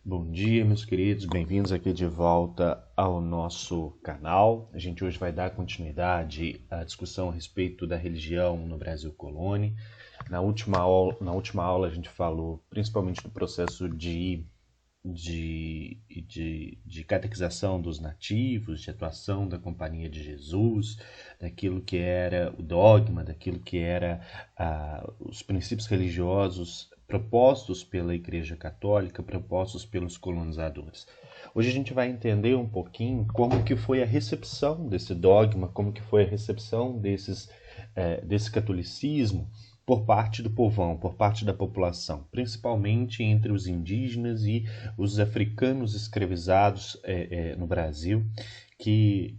Bom dia, meus queridos, bem-vindos aqui de volta ao nosso canal. A gente hoje vai dar continuidade à discussão a respeito da religião no Brasil colônia. Na última aula a gente falou principalmente do processo de catequização dos nativos, de atuação da Companhia de Jesus, daquilo que era o dogma, daquilo que era os princípios religiosos propostos pela Igreja Católica, propostos pelos colonizadores. Hoje a gente vai entender um pouquinho como que foi a recepção desse dogma, como que foi a recepção desse catolicismo por parte do povão, por parte da população, principalmente entre os indígenas e os africanos escravizados no Brasil, que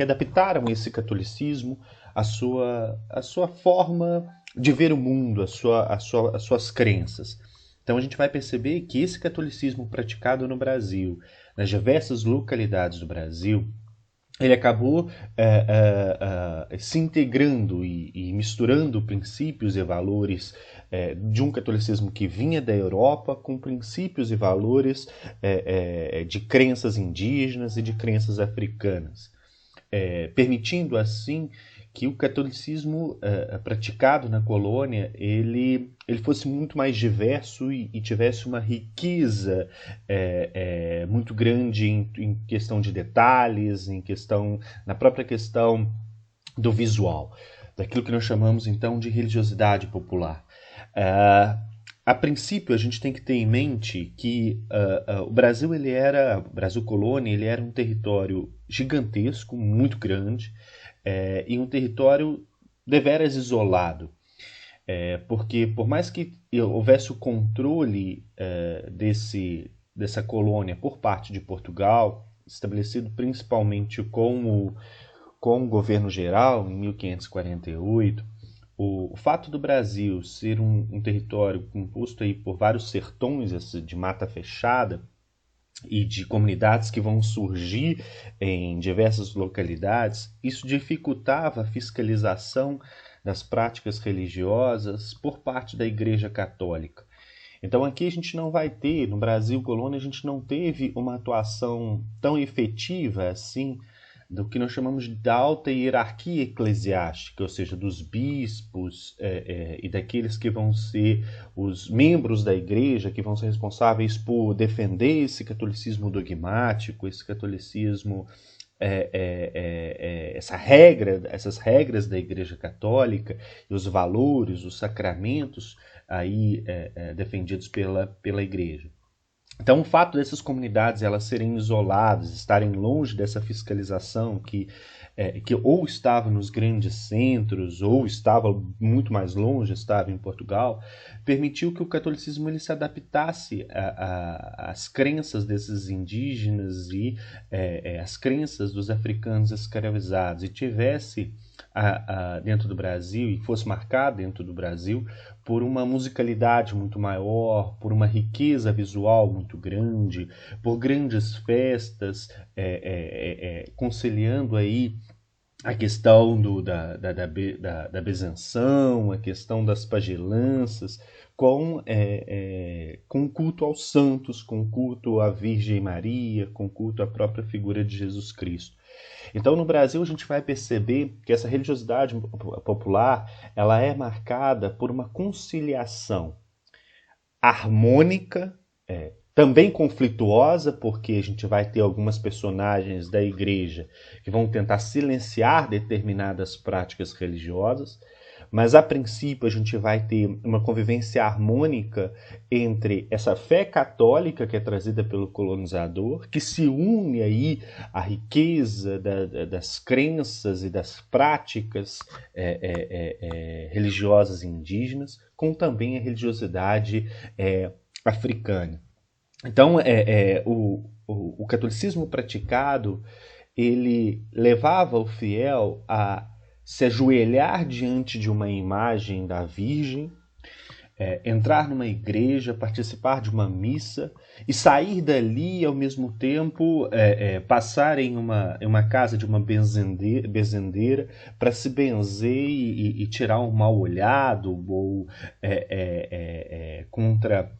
adaptaram esse catolicismo à sua forma de ver o mundo, às suas crenças. Então a gente vai perceber que esse catolicismo praticado no Brasil, nas diversas localidades do Brasil, ele acabou se integrando e misturando princípios e valores de um catolicismo que vinha da Europa com princípios e valores de crenças indígenas e de crenças africanas, permitindo assim que o catolicismo praticado na colônia ele fosse muito mais diverso e tivesse uma riqueza muito grande em questão de detalhes, na própria questão do visual, daquilo que nós chamamos então de religiosidade popular. A princípio, a gente tem que ter em mente que o Brasil colônia, ele era um território gigantesco, muito grande, e um território deveras isolado, porque por mais que houvesse o controle dessa colônia por parte de Portugal, estabelecido principalmente com o governo geral em 1548, o fato do Brasil ser um território composto aí por vários sertões de mata fechada e de comunidades que vão surgir em diversas localidades, isso dificultava a fiscalização das práticas religiosas por parte da Igreja Católica. Então aqui a gente não vai ter, no Brasil colônia, a gente não teve uma atuação tão efetiva assim do que nós chamamos da alta hierarquia eclesiástica, ou seja, dos bispos e daqueles que vão ser os membros da igreja, que vão ser responsáveis por defender esse catolicismo dogmático, esse catolicismo, essas regras da Igreja Católica, e os valores, os sacramentos aí defendidos pela igreja. Então, o fato dessas comunidades elas serem isoladas, estarem longe dessa fiscalização que ou estava nos grandes centros ou estava muito mais longe, estava em Portugal, permitiu que o catolicismo ele se adaptasse às crenças desses indígenas e às crenças dos africanos escravizados e tivesse dentro do Brasil e fosse marcado dentro do Brasil por uma musicalidade muito maior, por uma riqueza visual muito grande, por grandes festas, conciliando aí a questão da benzenção, a questão das pagelanças, com culto aos santos, com culto à Virgem Maria, com culto à própria figura de Jesus Cristo. Então, no Brasil, a gente vai perceber que essa religiosidade popular ela é marcada por uma conciliação harmônica, também conflituosa, porque a gente vai ter algumas personagens da igreja que vão tentar silenciar determinadas práticas religiosas, mas a princípio a gente vai ter uma convivência harmônica entre essa fé católica que é trazida pelo colonizador, que se une aí à riqueza das crenças e das práticas religiosas indígenas, com também a religiosidade africana. Então, o catolicismo praticado, ele levava o fiel a se ajoelhar diante de uma imagem da Virgem, entrar numa igreja, participar de uma missa e sair dali ao mesmo tempo passar em uma casa de uma benzendeira para se benzer e tirar um mal olhado ou contra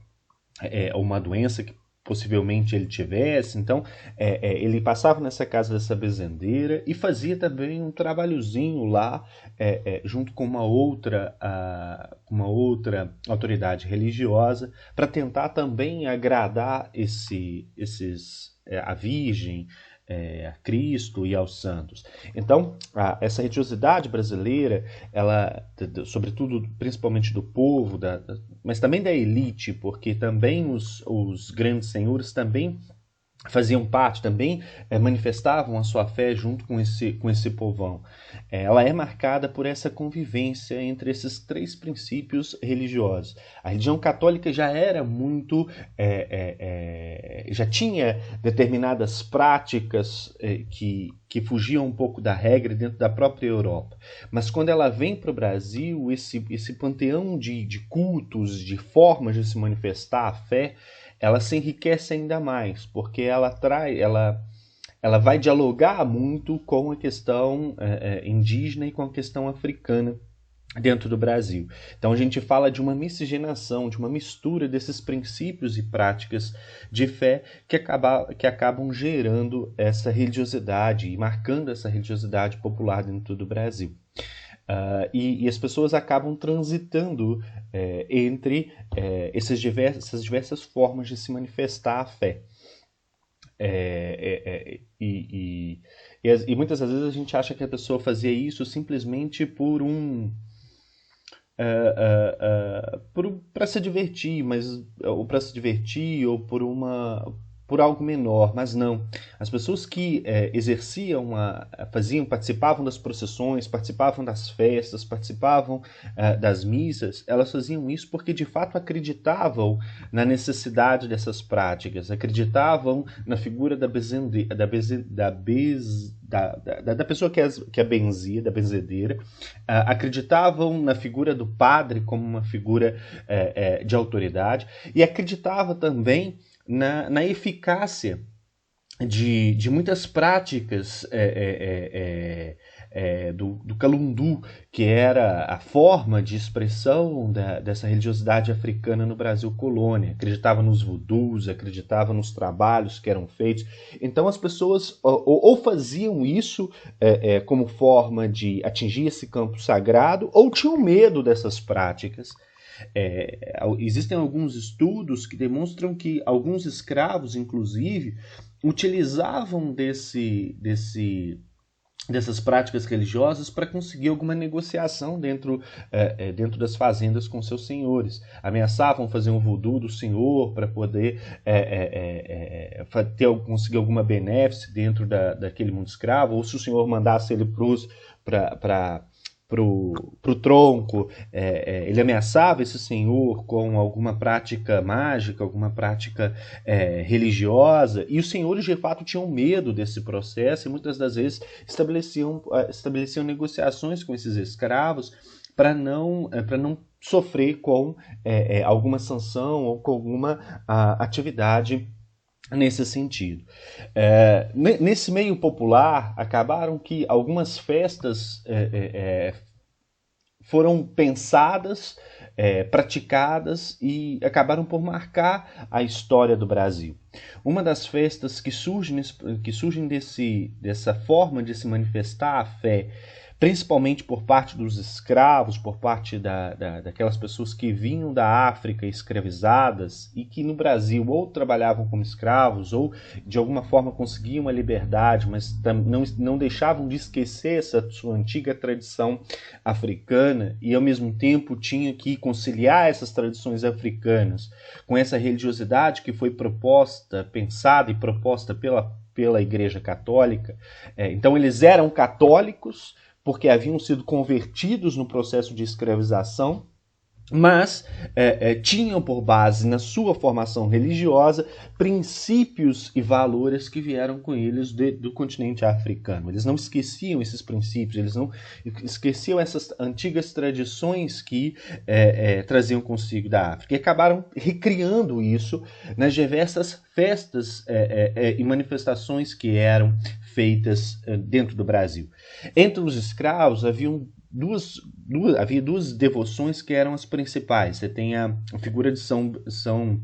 uma doença que possivelmente ele tivesse. Então, ele passava nessa casa dessa bezendeira e fazia também um trabalhozinho lá, junto com uma outra autoridade religiosa, para tentar também agradar a Virgem, a Cristo e aos santos. Então, essa religiosidade brasileira, ela, sobretudo, principalmente do povo, mas também da elite, porque também os grandes senhores também faziam parte, também manifestavam a sua fé junto com esse povão. Ela é marcada por essa convivência entre esses três princípios religiosos. A religião católica já era muito, já tinha determinadas práticas que fugiam um pouco da regra dentro da própria Europa. Mas quando ela vem para o Brasil, esse panteão de cultos, de formas de se manifestar a fé, ela se enriquece ainda mais, porque ela vai dialogar muito com a questão indígena e com a questão africana dentro do Brasil. Então a gente fala de uma miscigenação, de uma mistura desses princípios e práticas de fé que acabam gerando essa religiosidade e marcando essa religiosidade popular dentro do Brasil. E as pessoas acabam transitando entre essas diversas formas de se manifestar a fé. E muitas vezes a gente acha que a pessoa fazia isso simplesmente para se divertir, ou para se divertir, ou por algo menor, mas não. As pessoas que participavam das procissões, participavam das festas, participavam das missas, elas faziam isso porque de fato acreditavam na necessidade dessas práticas, acreditavam na figura da pessoa que é benzia, da benzedeira, acreditavam na figura do padre como uma figura de autoridade e acreditava também na eficácia de muitas práticas do calundu, que era a forma de expressão dessa religiosidade africana no Brasil colônia. Acreditava nos vudus, acreditava nos trabalhos que eram feitos. Então as pessoas ou faziam isso como forma de atingir esse campo sagrado, ou tinham medo dessas práticas. Existem alguns estudos que demonstram que alguns escravos, inclusive, utilizavam dessas práticas religiosas para conseguir alguma negociação dentro das fazendas com seus senhores. Ameaçavam fazer um voodoo do senhor para poder conseguir alguma benéfice dentro daquele mundo escravo, ou se o senhor mandasse ele pro tronco, ele ameaçava esse senhor com alguma prática mágica, alguma prática religiosa, e os senhores de fato tinham medo desse processo e muitas das vezes estabeleciam negociações com esses escravos para não sofrer com alguma sanção ou com alguma atividade nesse sentido. Nesse meio popular, acabaram que algumas festas foram pensadas, praticadas e acabaram por marcar a história do Brasil. Uma das festas que surgem dessa forma de se manifestar a fé, principalmente por parte dos escravos, por parte daquelas pessoas que vinham da África escravizadas e que no Brasil ou trabalhavam como escravos ou de alguma forma conseguiam a liberdade, mas não deixavam de esquecer essa sua antiga tradição africana e ao mesmo tempo tinham que conciliar essas tradições africanas com essa religiosidade que foi pensada e proposta pela Igreja Católica. Então eles eram católicos porque haviam sido convertidos no processo de escravização, mas tinham por base na sua formação religiosa princípios e valores que vieram com eles do continente africano. Eles não esqueciam esses princípios, eles não esqueciam essas antigas tradições que traziam consigo da África e acabaram recriando isso nas diversas festas e manifestações que eram feitas dentro do Brasil. Entre os escravos havia duas devoções que eram as principais. Você tem a figura de São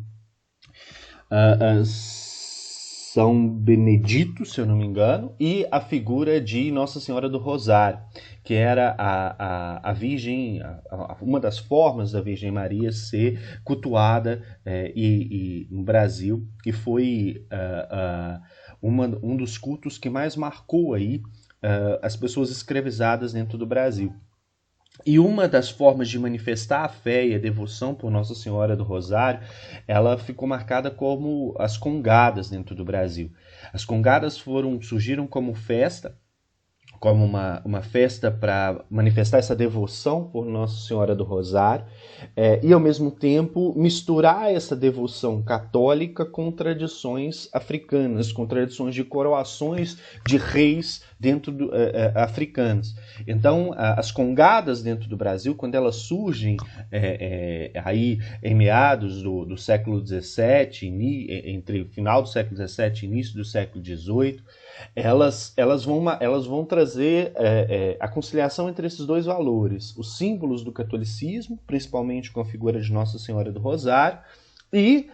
São Benedito, se eu não me engano, e a figura de Nossa Senhora do Rosário, que era a Virgem, uma das formas da Virgem Maria ser cultuada no Brasil, e foi um dos cultos que mais marcou aí as pessoas escravizadas dentro do Brasil. E uma das formas de manifestar a fé e a devoção por Nossa Senhora do Rosário, ela ficou marcada como as congadas dentro do Brasil. As congadas surgiram como festa, como uma festa para manifestar essa devoção por Nossa Senhora do Rosário, e ao mesmo tempo misturar essa devoção católica com tradições africanas, com tradições de coroações de reis africanas. Então, as congadas dentro do Brasil, quando elas surgem aí em meados do século XVII, entre o final do século XVII e início do século XVIII, elas vão trazer a conciliação entre esses dois valores, os símbolos do catolicismo, principalmente com a figura de Nossa Senhora do Rosário, e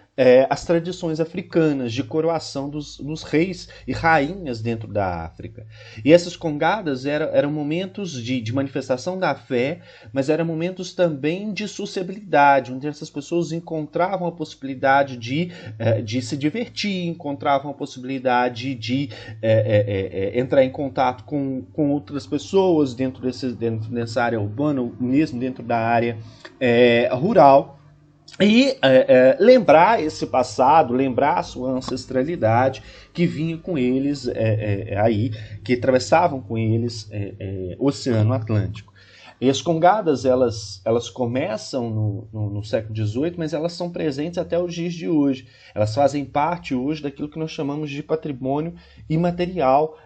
as tradições africanas de coroação dos reis e rainhas dentro da África. E essas congadas eram momentos de manifestação da fé, mas eram momentos também de sociabilidade, onde essas pessoas encontravam a possibilidade de se divertir, encontravam a possibilidade de entrar em contato com outras pessoas dentro dessa área urbana, ou mesmo dentro da área rural. E lembrar esse passado, lembrar a sua ancestralidade que vinha com eles aí, que atravessavam com eles o Oceano Atlântico. E as congadas, elas começam no século XVIII, mas elas são presentes até os dias de hoje. Elas fazem parte hoje daquilo que nós chamamos de patrimônio imaterial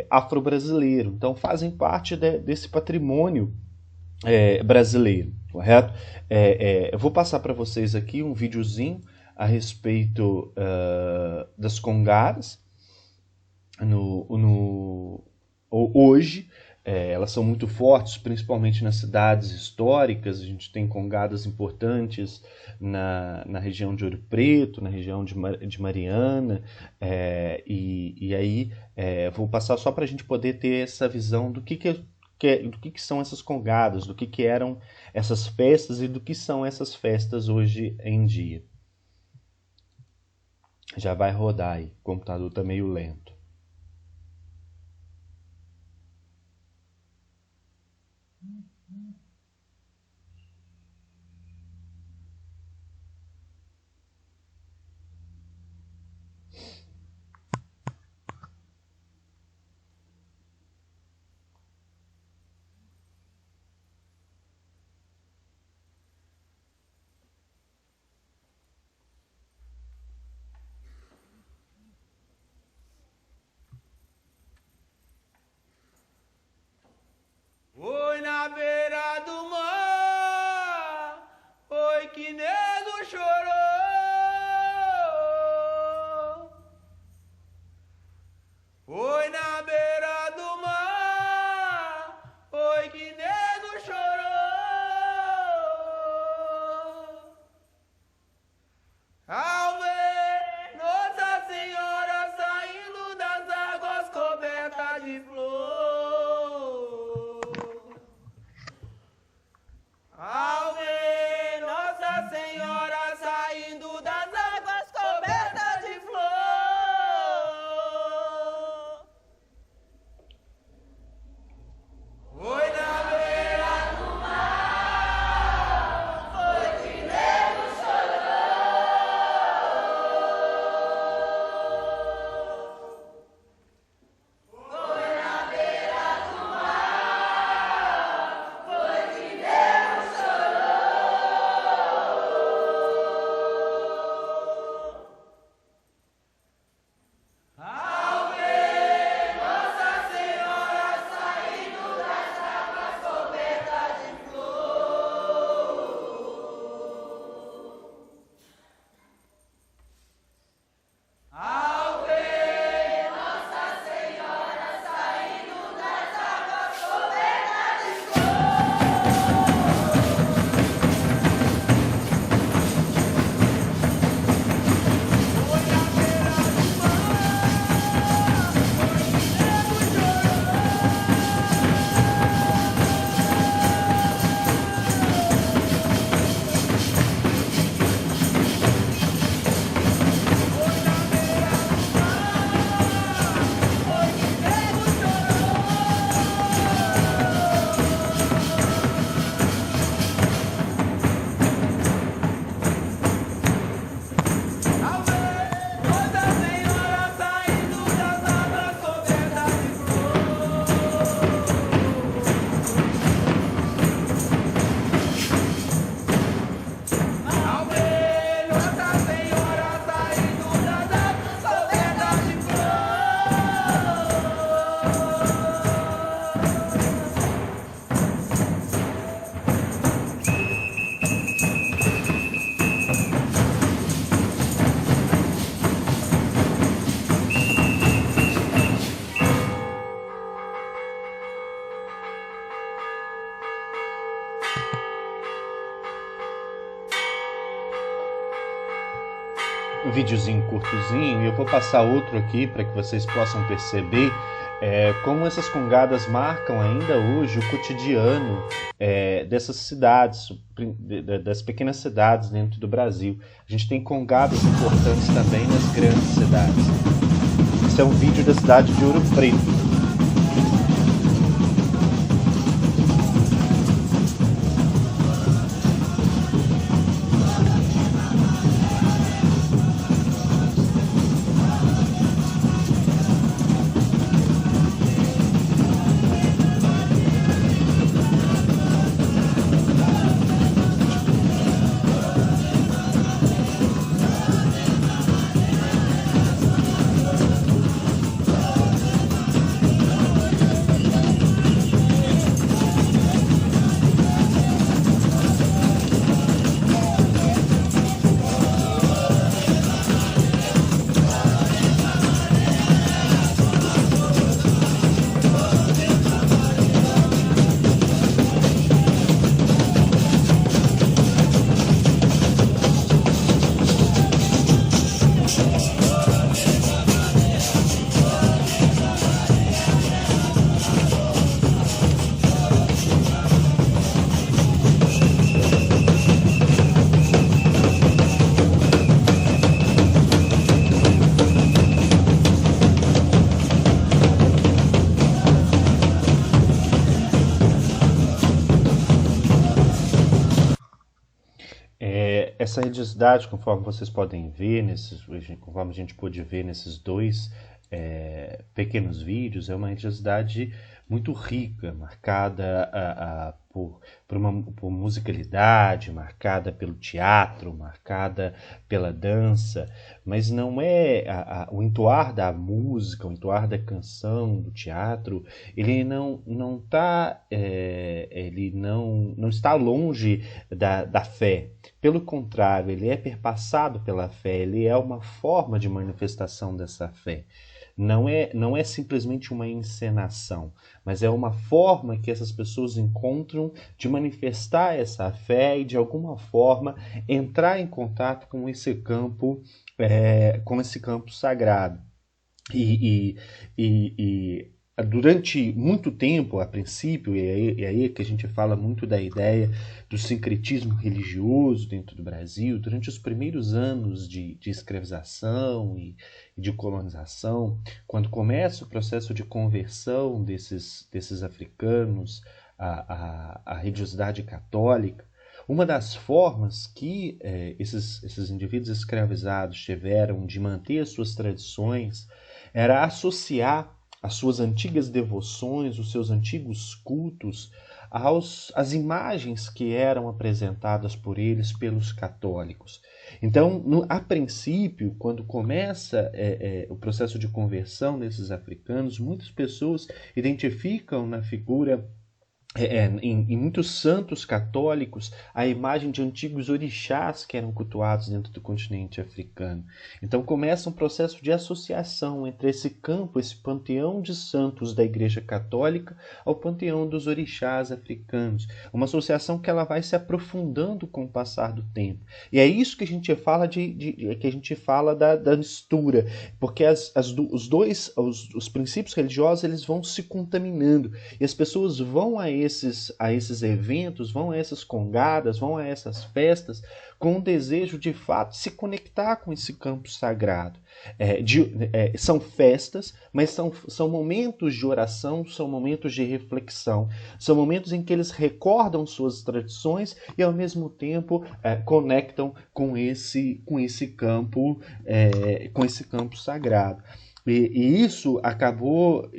afro-brasileiro. Então fazem parte desse patrimônio brasileiro, correto? Eu vou passar para vocês aqui um videozinho a respeito das congadas hoje. Elas são muito fortes, principalmente nas cidades históricas. A gente tem congadas importantes na região de Ouro Preto, na região de Mariana, e aí vou passar só para a gente poder ter essa visão do que são essas congadas, do que eram essas festas e do que são essas festas hoje em dia. Já vai rodar aí, o computador está meio lento. um videozinho curtozinho e eu vou passar outro aqui para que vocês possam perceber como essas congadas marcam ainda hoje o cotidiano dessas cidades, das pequenas cidades dentro do Brasil. A gente tem congadas importantes também nas grandes cidades. Esse é um vídeo da cidade de Ouro Preto. Essa religiosidade, conforme vocês podem ver, conforme a gente pôde ver nesses dois pequenos vídeos, é uma religiosidade muito rica, marcada por musicalidade, marcada pelo teatro, marcada pela dança, mas não é o entoar da música, o entoar da canção, do teatro, ele não está longe da fé. Pelo contrário, ele é perpassado pela fé, ele é uma forma de manifestação dessa fé. Não é simplesmente uma encenação, mas é uma forma que essas pessoas encontram de manifestar essa fé e, de alguma forma, entrar em contato com esse campo sagrado. E durante muito tempo, a princípio, e aí que a gente fala muito da ideia do sincretismo religioso dentro do Brasil, durante os primeiros anos de escravização e de colonização, quando começa o processo de conversão desses africanos à religiosidade católica, uma das formas que esses indivíduos escravizados tiveram de manter as suas tradições era associar as suas antigas devoções, os seus antigos cultos, às imagens que eram apresentadas por eles pelos católicos. Então, a princípio, quando começa o processo de conversão desses africanos, muitas pessoas identificam na figura em muitos santos católicos a imagem de antigos orixás que eram cultuados dentro do continente africano. Então começa um processo de associação entre esse campo, esse panteão de santos da Igreja Católica ao panteão dos orixás africanos. Uma associação que ela vai se aprofundando com o passar do tempo. E é isso que a gente fala da mistura, porque os princípios religiosos eles vão se contaminando e as pessoas vão a esses eventos, vão a essas congadas, vão a essas festas com o desejo de fato se conectar com esse campo sagrado. São festas, mas são momentos de oração, são momentos de reflexão, são momentos em que eles recordam suas tradições e ao mesmo tempo conectam com esse campo sagrado. E isso acabou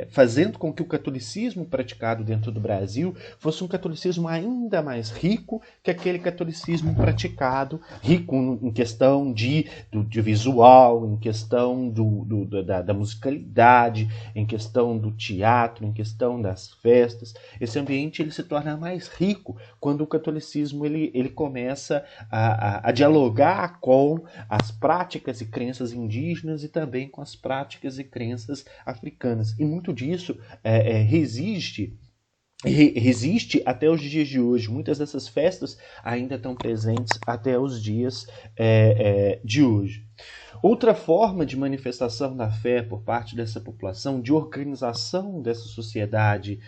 fazendo com que o catolicismo praticado dentro do Brasil fosse um catolicismo ainda mais rico que aquele catolicismo praticado, rico em questão de visual, em questão da musicalidade, em questão do teatro, em questão das festas. Esse ambiente ele se torna mais rico quando o catolicismo ele começa a dialogar com as práticas e crenças indígenas e também com as práticas e crenças africanas. E muito disso resiste resiste até os dias de hoje. Muitas dessas festas ainda estão presentes até os dias de hoje. Outra forma de manifestação da fé por parte dessa população, de organização dessa sociedade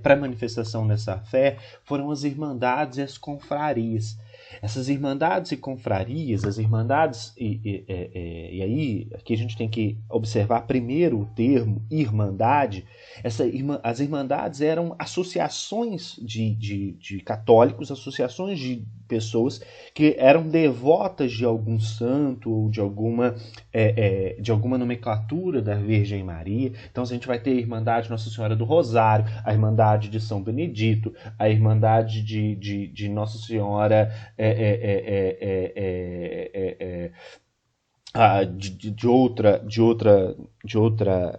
para manifestação dessa fé, foram as irmandades e as confrarias. Essas irmandades e confrarias, as irmandades, e aí aqui a gente tem que observar primeiro o termo irmandade. As irmandades eram associações de católicos, associações de pessoas que eram devotas de algum santo ou de alguma nomenclatura da Virgem Maria. Então a gente vai ter a Irmandade Nossa Senhora do Rosário, a Irmandade de São Benedito, a Irmandade de Nossa Senhora de outra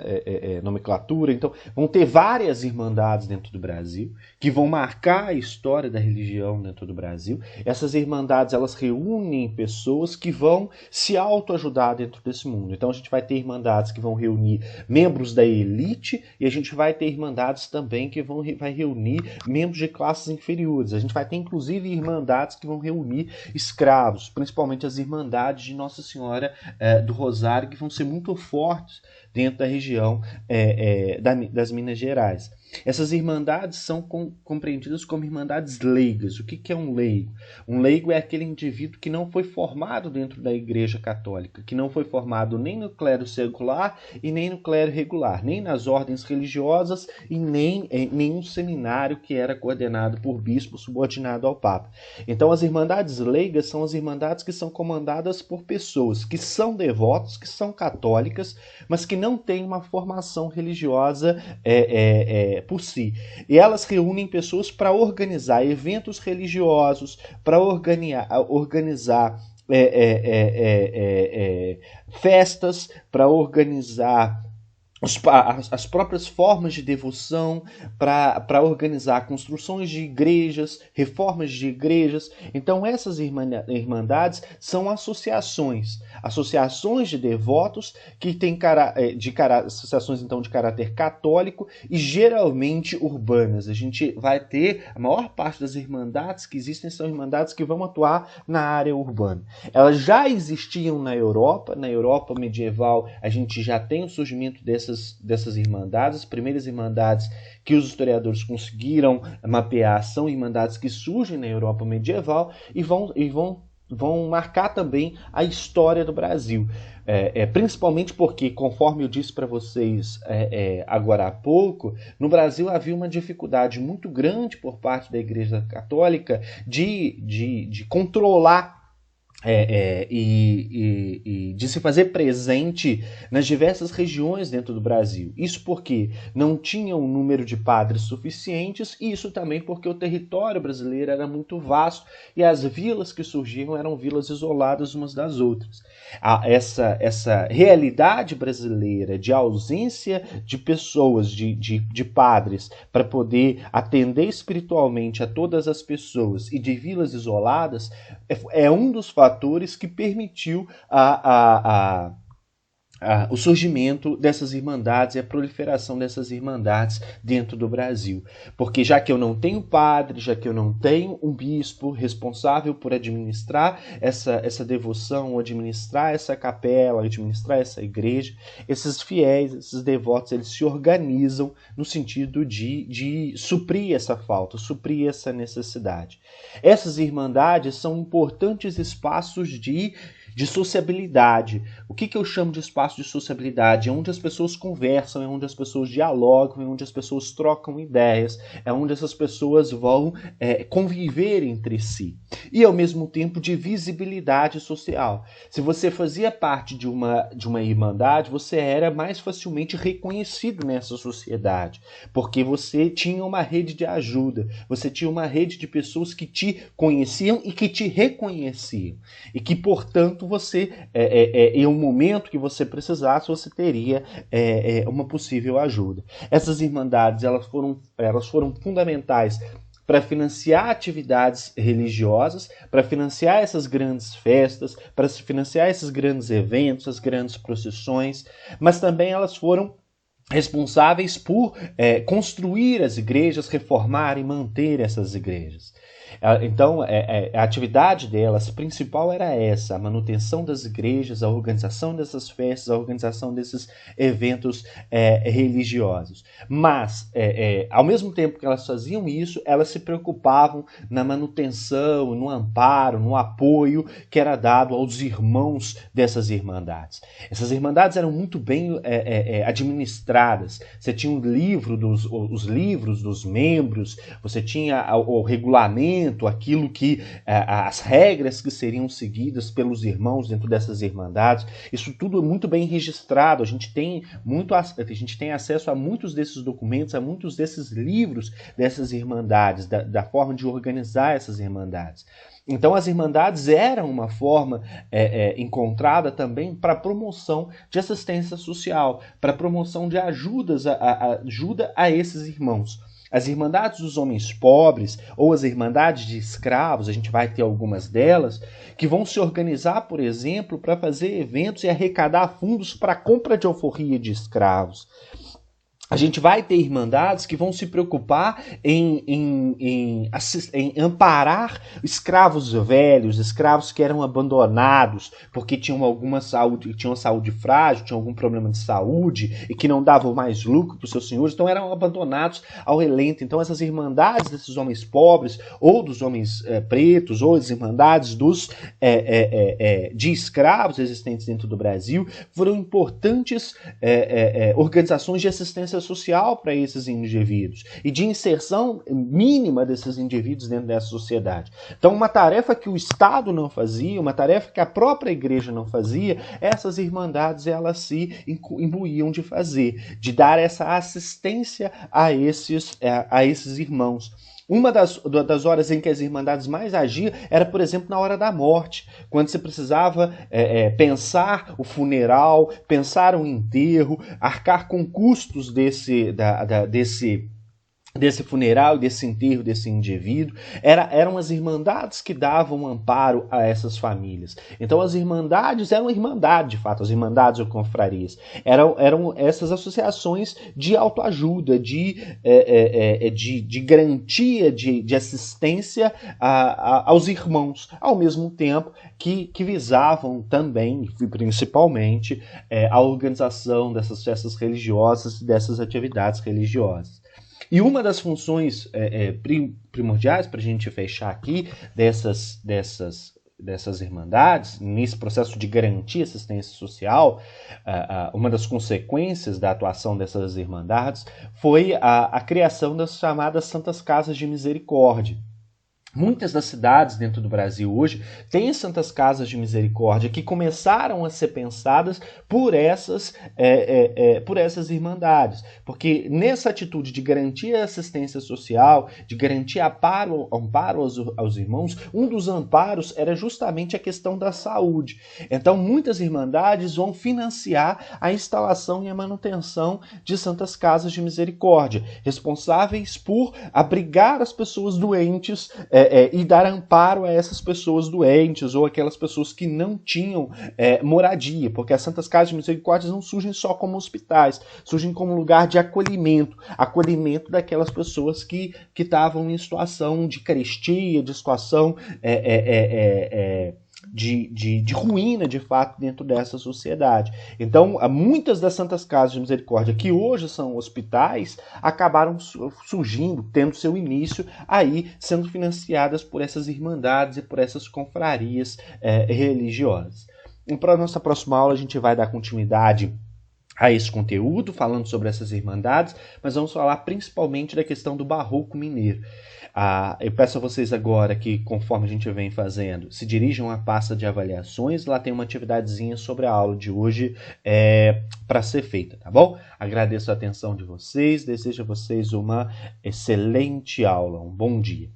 nomenclatura. Então, vão ter várias irmandades dentro do Brasil que vão marcar a história da religião dentro do Brasil. Essas irmandades, elas reúnem pessoas que vão se autoajudar dentro desse mundo. Então, a gente vai ter irmandades que vão reunir membros da elite e a gente vai ter irmandades também que vai reunir membros de classes inferiores. A gente vai ter, inclusive, irmandades que vão reunir escravos, principalmente as irmandades de Nossa Senhora do Rosário, que vão ser muito fortes dentro da região das Minas Gerais. Essas irmandades são compreendidas como irmandades leigas. O que é um leigo? Um leigo é aquele indivíduo que não foi formado dentro da Igreja Católica, que não foi formado nem no clero secular e nem no clero regular, nem nas ordens religiosas e nem em nenhum seminário que era coordenado por bispo subordinado ao Papa. Então, as irmandades leigas são as irmandades que são comandadas por pessoas que são devotos, que são católicas, mas que não têm uma formação religiosa por si. E elas reúnem pessoas para organizar eventos religiosos, para organizar festas, para organizar as próprias formas de devoção, para organizar construções de igrejas, reformas de igrejas. Então essas irmandades são associações de devotos que têm associações então de caráter católico e geralmente urbanas. A gente vai ter, a maior parte das irmandades que existem são irmandades que vão atuar na área urbana. Elas já existiam na Europa medieval, a gente já tem o surgimento dessas irmandades. As primeiras irmandades que os historiadores conseguiram mapear são irmandades que surgem na Europa medieval e vão marcar também a história do Brasil. Principalmente porque, conforme eu disse para vocês agora há pouco, no Brasil havia uma dificuldade muito grande por parte da Igreja Católica de controlar e de se fazer presente nas diversas regiões dentro do Brasil. Isso porque não tinha um número de padres suficientes, e isso também porque o território brasileiro era muito vasto e as vilas que surgiam eram vilas isoladas umas das outras. Essa realidade brasileira de ausência de pessoas, de padres, para poder atender espiritualmente a todas as pessoas e de vilas isoladas, é um dos fatores que permitiu o surgimento dessas irmandades e a proliferação dessas irmandades dentro do Brasil. Porque já que eu não tenho padre, já que eu não tenho um bispo responsável por administrar essa devoção, administrar essa capela, administrar essa igreja, esses fiéis, esses devotos, eles se organizam no sentido de suprir essa falta, suprir essa necessidade. Essas irmandades são importantes espaços de sociabilidade. O que eu chamo de espaço de sociabilidade? É onde as pessoas conversam, é onde as pessoas dialogam, é onde as pessoas trocam ideias, é onde essas pessoas vão conviver entre si. E, ao mesmo tempo, de visibilidade social. Se você fazia parte de uma irmandade, você era mais facilmente reconhecido nessa sociedade, porque você tinha uma rede de ajuda, você tinha uma rede de pessoas que te conheciam e que te reconheciam, e que, portanto, você, em um momento que você precisasse, você teria uma possível ajuda. Essas irmandades elas foram fundamentais para financiar atividades religiosas, para financiar essas grandes festas, para financiar esses grandes eventos, as grandes procissões, mas também elas foram responsáveis por construir as igrejas, reformar e manter essas igrejas. Então, a atividade delas principal era essa, a manutenção das igrejas, a organização dessas festas, a organização desses eventos religiosos. Mas, ao mesmo tempo que elas faziam isso, elas se preocupavam na manutenção, no amparo, no apoio que era dado aos irmãos dessas irmandades. Essas irmandades eram muito bem administradas. Você tinha os livros dos membros, você tinha o regulamento, aquilo que as regras que seriam seguidas pelos irmãos dentro dessas irmandades. Isso tudo é muito bem registrado. A gente tem acesso a muitos desses documentos, a muitos desses livros dessas irmandades, da forma de organizar essas irmandades. Então, as irmandades eram uma forma encontrada também para promoção de assistência social, para promoção de ajuda a esses irmãos. As irmandades dos homens pobres ou as irmandades de escravos, a gente vai ter algumas delas, que vão se organizar, por exemplo, para fazer eventos e arrecadar fundos para a compra de alforria de escravos. A gente vai ter irmandades que vão se preocupar em amparar escravos velhos, escravos que eram abandonados porque tinham saúde frágil, tinham algum problema de saúde e que não davam mais lucro para os seus senhores, então eram abandonados ao relento. Então essas irmandades desses homens pobres, ou dos homens pretos, ou as irmandades de escravos existentes dentro do Brasil, foram importantes organizações de assistência social para esses indivíduos e de inserção mínima desses indivíduos dentro dessa sociedade. Então, uma tarefa que o Estado não fazia, uma tarefa que a própria igreja não fazia, essas irmandades elas se imbuíam de fazer, de dar essa assistência a esses irmãos. Uma das horas em que as irmandades mais agiam era, por exemplo, na hora da morte, quando você precisava pensar o funeral, pensar o enterro, arcar com custos desse funeral, desse enterro, desse indivíduo. Eram as irmandades que davam amparo a essas famílias. Então as irmandades eram irmandade, de fato, as irmandades ou confrarias. Eram essas associações de autoajuda, de garantia, de assistência aos irmãos, ao mesmo tempo que visavam também, principalmente, a organização dessas festas religiosas, dessas atividades religiosas. E uma das funções primordiais para a gente fechar aqui dessas irmandades, nesse processo de garantir assistência social, uma das consequências da atuação dessas irmandades foi a criação das chamadas Santas Casas de Misericórdia. Muitas das cidades dentro do Brasil hoje têm santas casas de misericórdia que começaram a ser pensadas por essas irmandades. Porque nessa atitude de garantir a assistência social, de garantir amparo aos irmãos, um dos amparos era justamente a questão da saúde. Então muitas irmandades vão financiar a instalação e a manutenção de santas casas de misericórdia, responsáveis por abrigar as pessoas doentes e dar amparo a essas pessoas doentes ou aquelas pessoas que não tinham moradia, porque as Santas Casas de Misericórdia não surgem só como hospitais, surgem como lugar de acolhimento daquelas pessoas que estavam em situação de carestia, de situação de ruína, de fato, dentro dessa sociedade. Então, muitas das Santas Casas de Misericórdia, que hoje são hospitais, acabaram surgindo, tendo seu início aí, sendo financiadas por essas irmandades e por essas confrarias religiosas. E para a nossa próxima aula, a gente vai dar continuidade a esse conteúdo, falando sobre essas irmandades, mas vamos falar principalmente da questão do Barroco Mineiro. Eu peço a vocês agora que, conforme a gente vem fazendo, se dirijam à pasta de avaliações. Lá tem uma atividadezinha sobre a aula de hoje para ser feita, tá bom? Agradeço a atenção de vocês, desejo a vocês uma excelente aula, um bom dia.